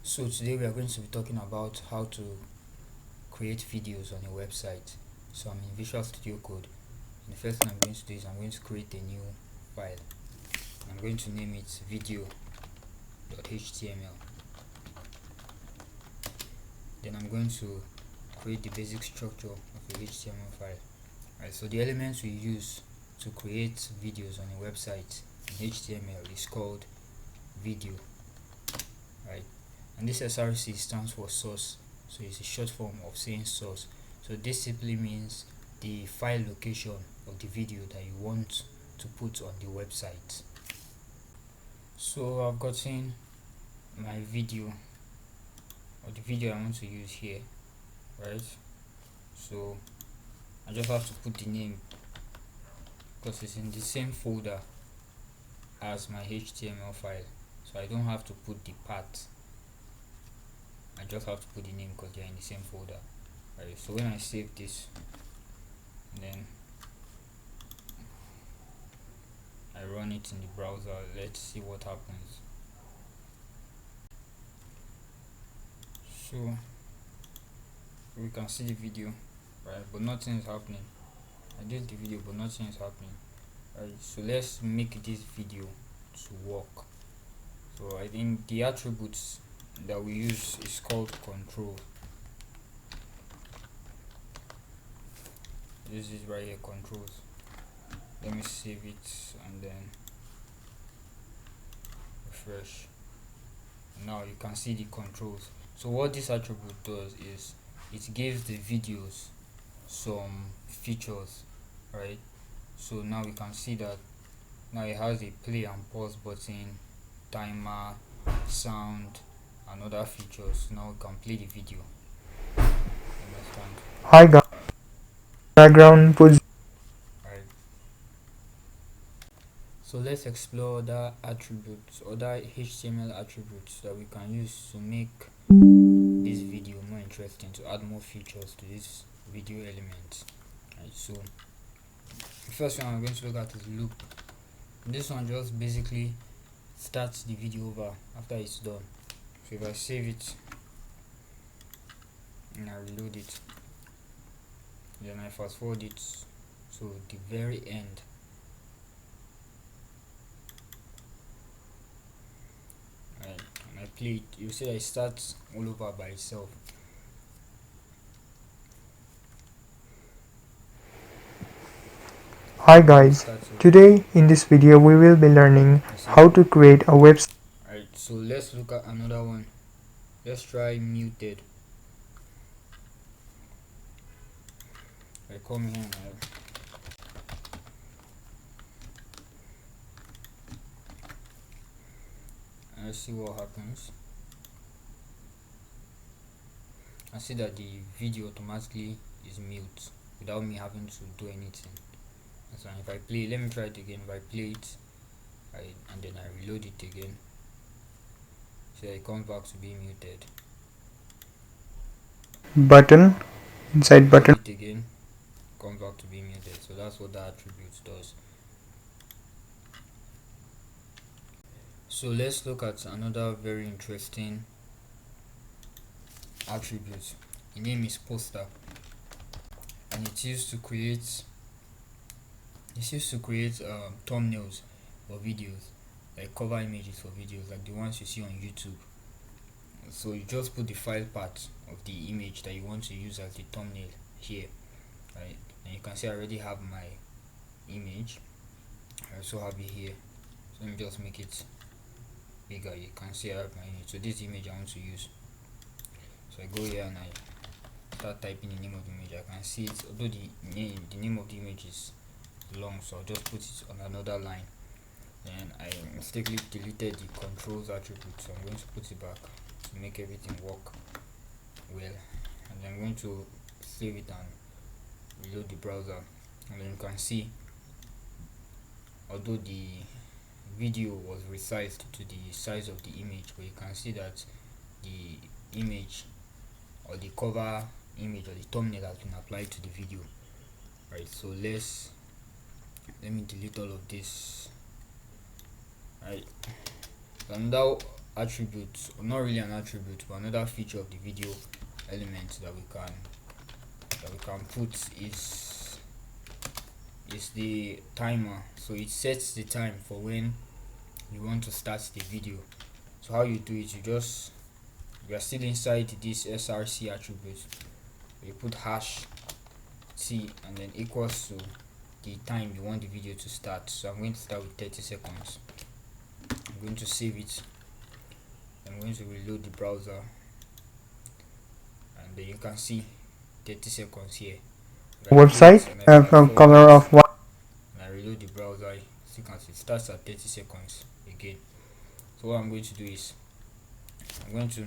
So today we are going to be talking about how to create videos on your website. So I'm in Visual Studio Code, and the first thing I'm going to do is I'm going to create a new file. I'm going to name it video.html. Then I'm going to create the basic structure of a HTML file. Right, so the elements we use to create videos on a website in HTML is called video, right? And this SRC stands for source, so it's a short form of saying source. So this simply means the file location of the video that you want to put on the website. So I've gotten my video, or the video I want to use here, right? So I just have to put the name because it's in the same folder as my HTML file, so I don't have to put the path. I just have to put the name because they are in the same folder, right? So when I save this, then I run it in the browser, let's see what happens. So we can see the video, right, but nothing is happening. I did the video but nothing is happening, right? So let's make this video to work. So I think the attributes that we use is called control. This is right here, controls. Let me save it and then refresh. Now you can see the controls. So what this attribute does is it gives the videos some features, right? So now we can see that now it has a play and pause button, timer, sound, and other features. Now we can play the video. Understand? Hi guys, background position. Right. So let's explore other attributes, other HTML attributes that we can use to make this video more interesting, to add more features to this video element. Right. So the first one I'm going to look at is loop. This one just basically starts the video over after it's done. So if I save it and I reload it, then I fast forward it to the very end, right, and I play it, you see that it starts all over by itself. Hi Now it guys, starts over. today in this video we will be learning You see? how to create a website. Right, so let's look at another one. Let's try muted. I come here and I see what happens. I see that the video automatically is mute without me having to do anything. So if I play, let me try it again. If I play it, and then I reload it again, so it comes back to being muted. Button inside Play button. it again, comes back to being muted. So that's what that attribute does. So let's look at another very interesting attribute. The name is poster, and it's used to create thumbnails for videos, like cover images for videos, like the ones you see on YouTube. So you just put the file part of the image that you want to use as the thumbnail here, right? And you can see I already have my image. I also have it here. So let me just make it bigger. You can see I have my image. So this image I want to use. So I go here and I start typing the name of the image. I can see it, although the name of the image is long, so I'll just put it on another line. Then I mistakenly deleted the controls attribute, so I'm going to put it back to make everything work well. And then I'm going to save it and reload the browser, and then you can see, although the video was resized to the size of the image, but you can see that the image or the cover image or the thumbnail has been applied to the video, right? So let me delete all of this, right? Another attribute, or not really an attribute, but another feature of the video element that we can put is the timer. So it sets the time for when you want to start the video. So how you do it, we are still inside this src attribute. You put hash t and then equals to the time you want the video to start. So I'm going to start with 30 seconds. I'm going to save it. I'm going to reload the browser, and then you can see 30 seconds here. Website color of white. And I reload the browser, as you can see it starts at 30 seconds again. So what I'm going to do is I'm going to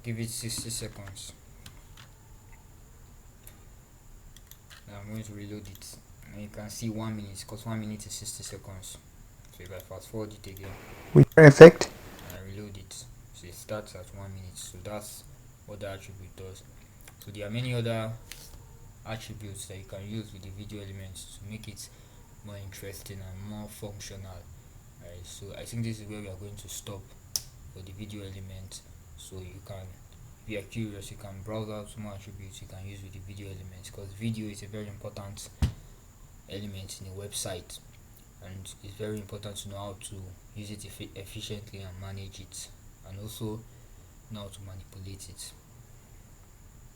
give it 60 seconds. Now I'm going to reload it, and you can see 1 minute, because 1 minute is 60 seconds. So if I fast forward it again with effect, and I reload it, so it starts at 1 minute. So that's what the attribute does. So there are many other attributes that you can use with the video elements to make it more interesting and more functional. Alright, so I think this is where we are going to stop for the video element. So you can, if you are curious, you can browse out some more attributes you can use with the video elements, because video is a very important element in a website, and it's very important to know how to use it efficiently and manage it, and also know how to manipulate it.